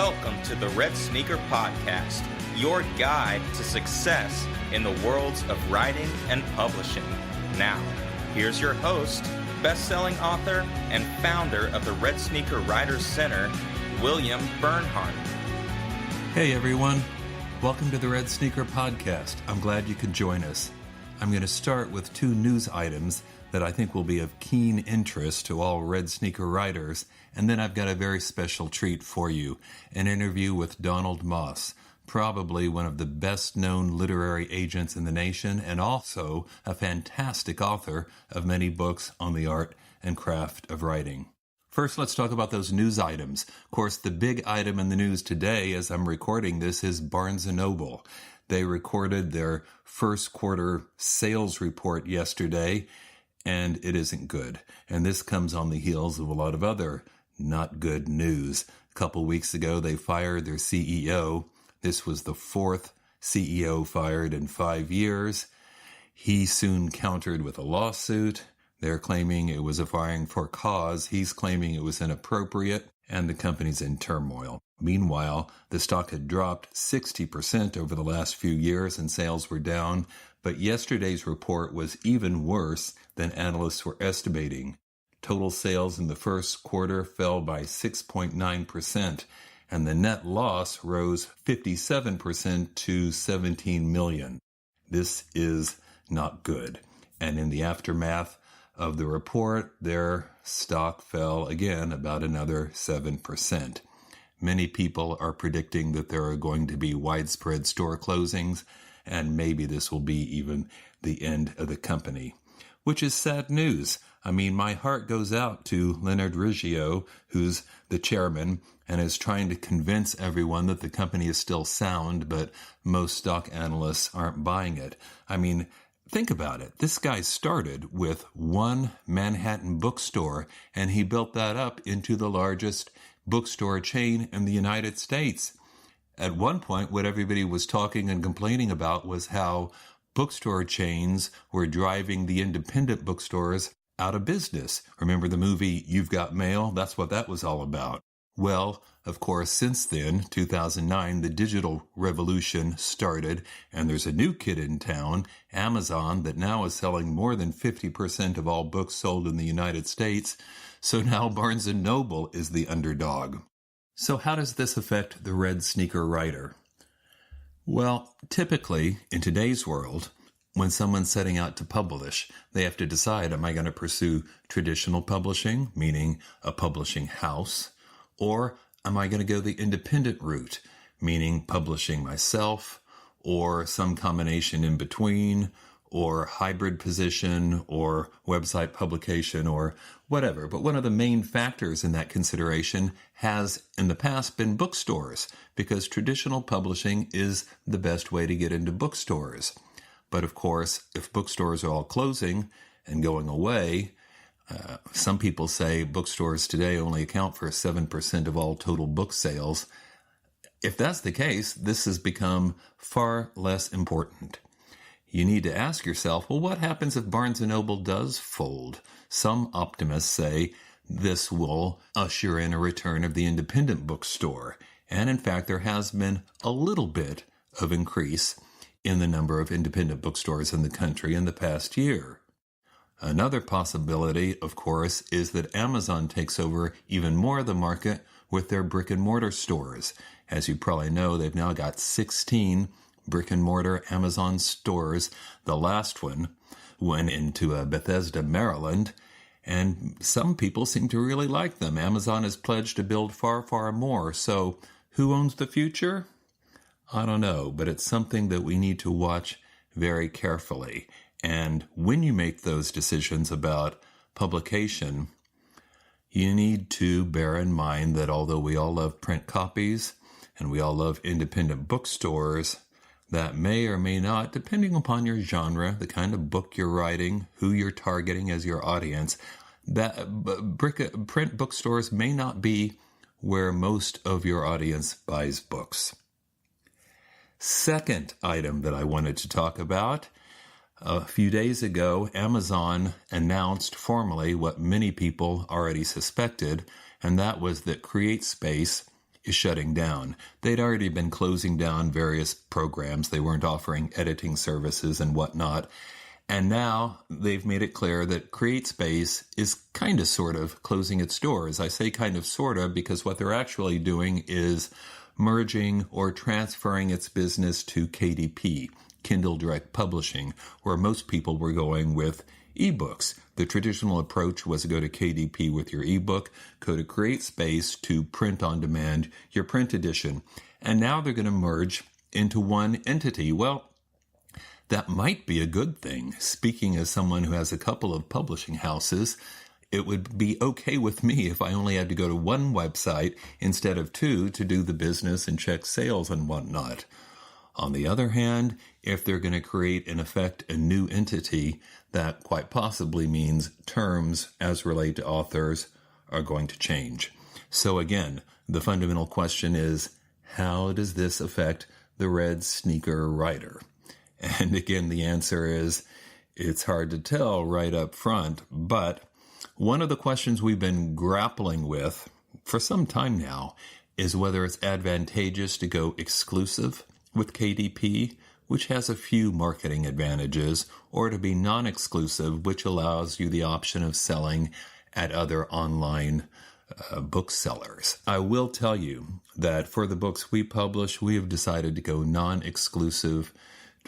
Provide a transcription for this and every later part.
Welcome to the Red Sneaker Podcast, your guide to success in the worlds of writing and publishing. Now, here's your host, best-selling author and founder of the Red Sneaker Writers Center, William Bernhardt. Hey everyone, welcome to the Red Sneaker Podcast. I'm glad you could join us. I'm going to start with two news items that I think will be of keen interest to all Red Sneaker writers, and then I've got a very special treat for you, an interview with Donald Maass, probably one of the best-known literary agents in the nation, and also a fantastic author of many books on the art and craft of writing. First, let's talk about those news items. Of course, the big item in the news today, as I'm recording this, is Barnes & Noble. They recorded their first quarter sales report yesterday, and it isn't good. And this comes on the heels of a lot of other not good news. A couple weeks ago, they fired their CEO. This was the fourth CEO fired in 5 years. He soon countered with a lawsuit. They're claiming it was a firing for cause. He's claiming it was inappropriate, and the company's in turmoil. Meanwhile, the stock had dropped 60% over the last few years, and sales were down. But yesterday's report was even worse than analysts were estimating. Total sales in the first quarter fell by 6.9%, and the net loss rose 57% to $17 million. This is not good. And in the aftermath of the report, their stock fell again about another 7%. Many people are predicting that there are going to be widespread store closings, and maybe this will be even the end of the company, which is sad news. I mean, my heart goes out to Leonard Riggio, who's the chairman and is trying to convince everyone that the company is still sound, but most stock analysts aren't buying it. I mean, think about it. This guy started with one Manhattan bookstore, and he built that up into the largest bookstore chain in the United States. At one point, what everybody was talking and complaining about was how bookstore chains were driving the independent bookstores out of business. Remember the movie You've Got Mail? That's what that was all about. Well, of course, since then, 2009, the digital revolution started, and there's a new kid in town, Amazon, that now is selling more than 50% of all books sold in the United States. So now Barnes & Noble is the underdog. So how does this affect the Red Sneaker writer? Well, typically, in today's world, when someone's setting out to publish, they have to decide, am I going to pursue traditional publishing, meaning a publishing house, or am I going to go the independent route, meaning publishing myself, or some combination in between, or hybrid position, or website publication, or whatever. But one of the main factors in that consideration has in the past been bookstores, because traditional publishing is the best way to get into bookstores. But of course, if bookstores are all closing and going away, some people say bookstores today only account for 7% of all total book sales. If that's the case, this has become far less important. You need to ask yourself, well, what happens if Barnes & Noble does fold? Some optimists say this will usher in a return of the independent bookstore. And in fact, there has been a little bit of increase in the number of independent bookstores in the country in the past year. Another possibility, of course, is that Amazon takes over even more of the market with their brick-and-mortar stores. As you probably know, they've now got 16 brick-and-mortar Amazon stores. The last one went into Bethesda, Maryland, and some people seem to really like them. Amazon has pledged to build far, far more. So who owns the future? I don't know, but it's something that we need to watch very carefully. And when you make those decisions about publication, you need to bear in mind that although we all love print copies and we all love independent bookstores, that may or may not, depending upon your genre, the kind of book you're writing, who you're targeting as your audience, that print bookstores may not be where most of your audience buys books. Second item that I wanted to talk about, a few days ago, Amazon announced formally what many people already suspected, and that was that CreateSpace is shutting down. They'd already been closing down various programs. They weren't offering editing services and whatnot. And now they've made it clear that CreateSpace is kind of sort of closing its doors. I say kind of sort of because what they're actually doing is merging or transferring its business to KDP, Kindle Direct Publishing, where most people were going with ebooks. The traditional approach was to go to KDP with your ebook, go to CreateSpace to print on demand your print edition. And now they're going to merge into one entity. Well, that might be a good thing. Speaking as someone who has a couple of publishing houses, it would be okay with me if I only had to go to one website instead of two to do the business and check sales and whatnot. On the other hand, if they're going to create, in effect, a new entity, that quite possibly means terms as relate to authors are going to change. So again, the fundamental question is, how does this affect the Red Sneaker writer? And again, the answer is, it's hard to tell right up front, but one of the questions we've been grappling with for some time now is whether it's advantageous to go exclusive with KDP, which has a few marketing advantages, or to be non-exclusive, which allows you the option of selling at other online booksellers. I will tell you that for the books we publish, we have decided to go non-exclusive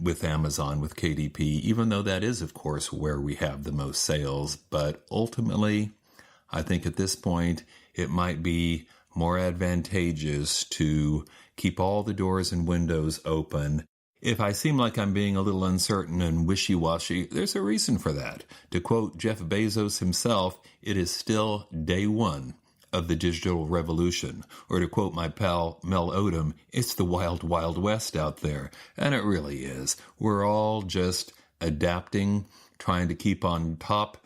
with Amazon, with KDP, even though that is, of course, where we have the most sales. But ultimately, I think at this point, it might be more advantageous to keep all the doors and windows open. If I seem like I'm being a little uncertain and wishy-washy, there's a reason for that. To quote Jeff Bezos himself, it is still day one of the digital revolution. Or to quote my pal Mel Odom, it's the wild, wild west out there. And it really is. We're all just adapting, trying to keep on top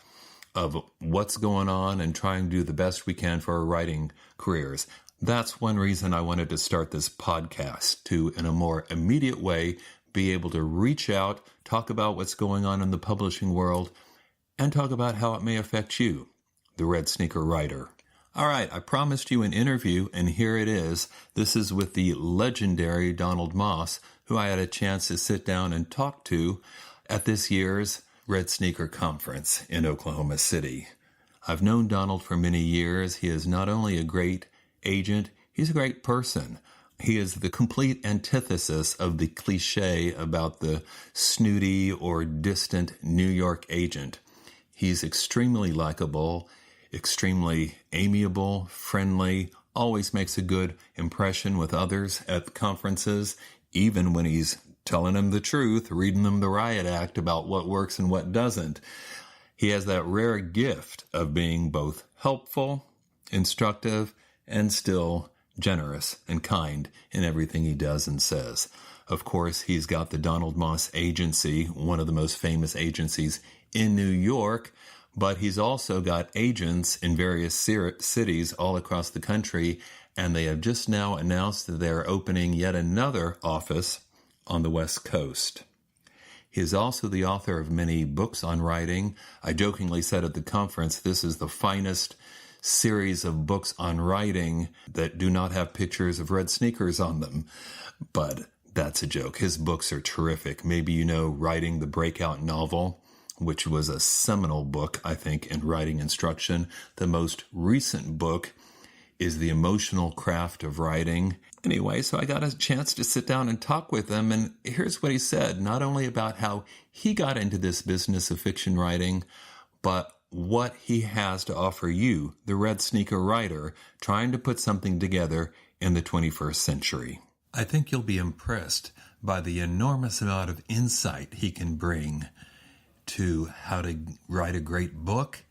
of what's going on and trying to do the best we can for our writing careers. That's one reason I wanted to start this podcast, to, in a more immediate way, be able to reach out, talk about what's going on in the publishing world, and talk about how it may affect you, the Red Sneaker writer. All right, I promised you an interview, and here it is. This is with the legendary Donald Maass, who I had a chance to sit down and talk to at this year's Red Sneaker Conference in Oklahoma City. I've known Donald for many years. He is not only a great agent, he's a great person. He is the complete antithesis of the cliche about the snooty or distant New York agent. He's extremely likable, extremely amiable, friendly, always makes a good impression with others at conferences, even when he's telling them the truth, reading them the riot act about what works and what doesn't. He has that rare gift of being both helpful, instructive, and still generous and kind in everything he does and says. Of course, he's got the Donald Maass Agency, one of the most famous agencies in New York, but he's also got agents in various cities all across the country, and they have just now announced that they're opening yet another office on the West Coast. He is also the author of many books on writing. I jokingly said at the conference, this is the finest series of books on writing that do not have pictures of red sneakers on them. But that's a joke. His books are terrific. Maybe you know Writing the Breakout Novel, which was a seminal book, I think, in writing instruction. The most recent book is The Emotional Craft of Writing. Anyway, so I got a chance to sit down and talk with him, and here's what he said, not only about how he got into this business of fiction writing, but what he has to offer you, the Red Sneaker writer, trying to put something together in the 21st century. I think you'll be impressed by the enormous amount of insight he can bring to how to write a great book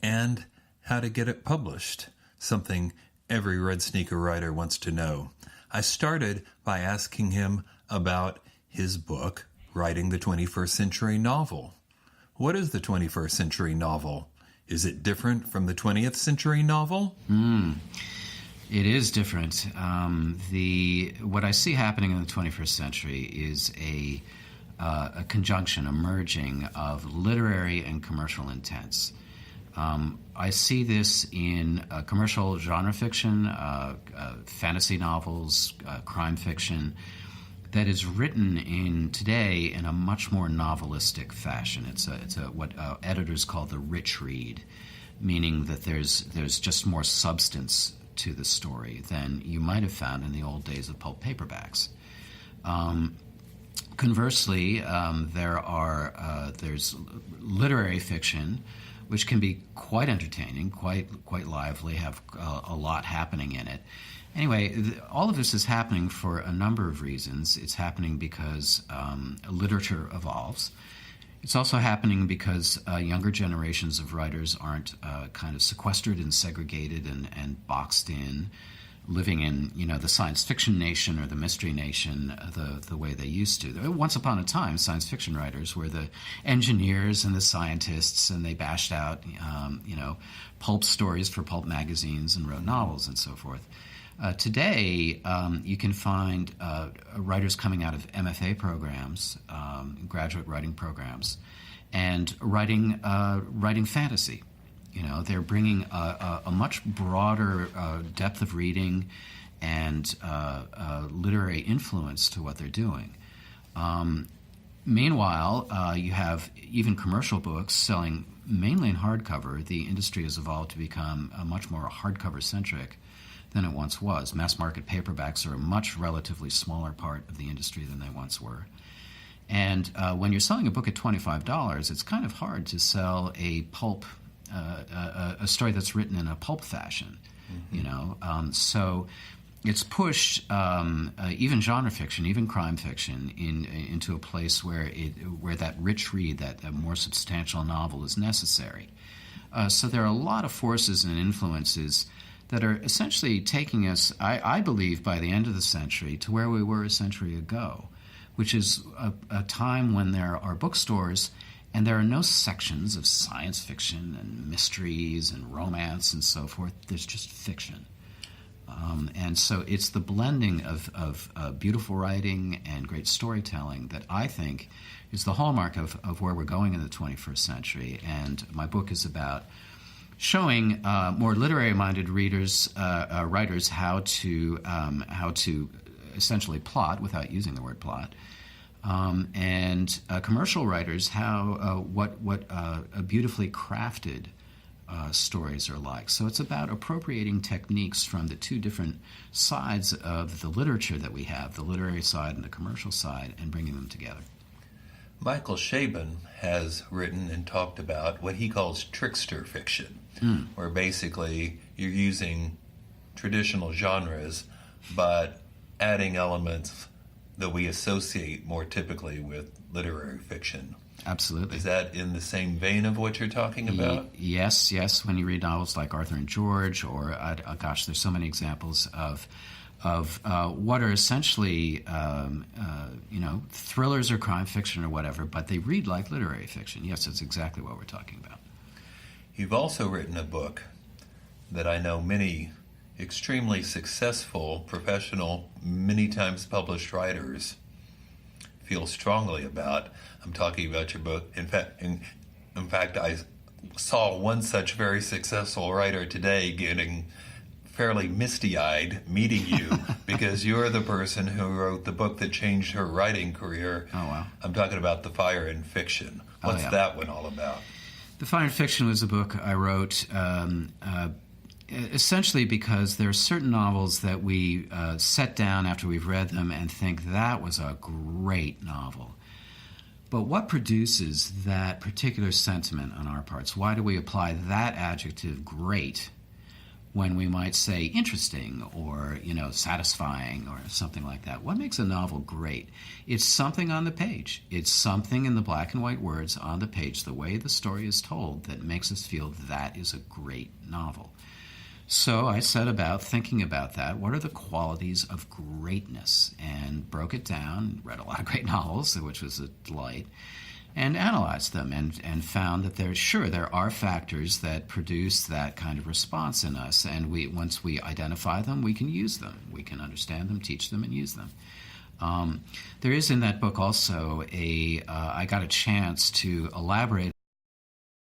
and how to get it published, something every Red Sneaker writer wants to know. I started by asking him about his book, Writing the 21st Century Novel. What is the 21st century novel? Is it different from the 20th century novel? It is different. What I see happening in the 21st century is a conjunction, a merging of literary and commercial intents. I see this in commercial genre fiction, fantasy novels, crime fiction, that is written in today in a much more novelistic fashion. It's what editors call the rich read, meaning that there's just more substance to the story than you might have found in the old days of pulp paperbacks. Conversely, there's literary fiction, which can be quite entertaining, quite lively, have a lot happening in it. Anyway, all of this is happening for a number of reasons. It's happening because literature evolves. It's also happening because younger generations of writers aren't kind of sequestered and segregated and boxed in, living in the science fiction nation or the mystery nation the way they used to. Once upon a time, science fiction writers were the engineers and the scientists, and they bashed out pulp stories for pulp magazines and wrote novels and so forth. Today, you can find writers coming out of MFA programs, graduate writing programs, and writing fantasy. They're bringing a much broader depth of reading and literary influence to what they're doing. Meanwhile, you have even commercial books selling mainly in hardcover. The industry has evolved to become much more hardcover-centric than it once was. Mass market paperbacks are a much relatively smaller part of the industry than they once were. And when you're selling a book at $25, it's kind of hard to sell a pulp, a story that's written in a pulp fashion, So it's pushed even genre fiction, even crime fiction, into a place where that rich read, that more substantial novel is necessary. So there are a lot of forces and influences that are essentially taking us, I believe, by the end of the century to where we were a century ago, which is a time when there are bookstores and there are no sections of science fiction and mysteries and romance and so forth. There's just fiction. And so it's the blending of beautiful writing and great storytelling that I think is the hallmark of where we're going in the 21st century. And my book is about showing more literary-minded writers how to essentially plot without using the word plot, and commercial writers what beautifully crafted stories are like. So it's about appropriating techniques from the two different sides of the literature that we have, the literary side and the commercial side, and bringing them together. Michael Chabon has written and talked about what he calls trickster fiction, where basically you're using traditional genres but adding elements that we associate more typically with literary fiction. Absolutely. Is that in the same vein of what you're talking about? Yes. When you read novels like Arthur and George, or there's so many examples of what are essentially thrillers or crime fiction or whatever, but they read like literary fiction. Yes, that's exactly what we're talking about. You've also written a book that I know many extremely successful, professional, many times published writers feel strongly about. I'm talking about your book. In fact, I saw one such very successful writer today getting fairly misty-eyed meeting you because you're the person who wrote the book that changed her writing career. Oh, wow. I'm talking about The Fire in Fiction. What's that one all about? The Fire in Fiction was a book I wrote essentially because there are certain novels that we set down after we've read them and think that was a great novel. But what produces that particular sentiment on our parts? Why do we apply that adjective, great, when we might say interesting or, satisfying or something like that? What makes a novel great? It's something on the page. It's something in the black and white words on the page, the way the story is told, that makes us feel that is a great novel. So I set about thinking about that. What are the qualities of greatness? And broke it down, read a lot of great novels, which was a delight, and analyzed them and found that there are factors that produce that kind of response in us. And once we identify them, we can use them. We can understand them, teach them, and use them. There is in that book also I got a chance to elaborate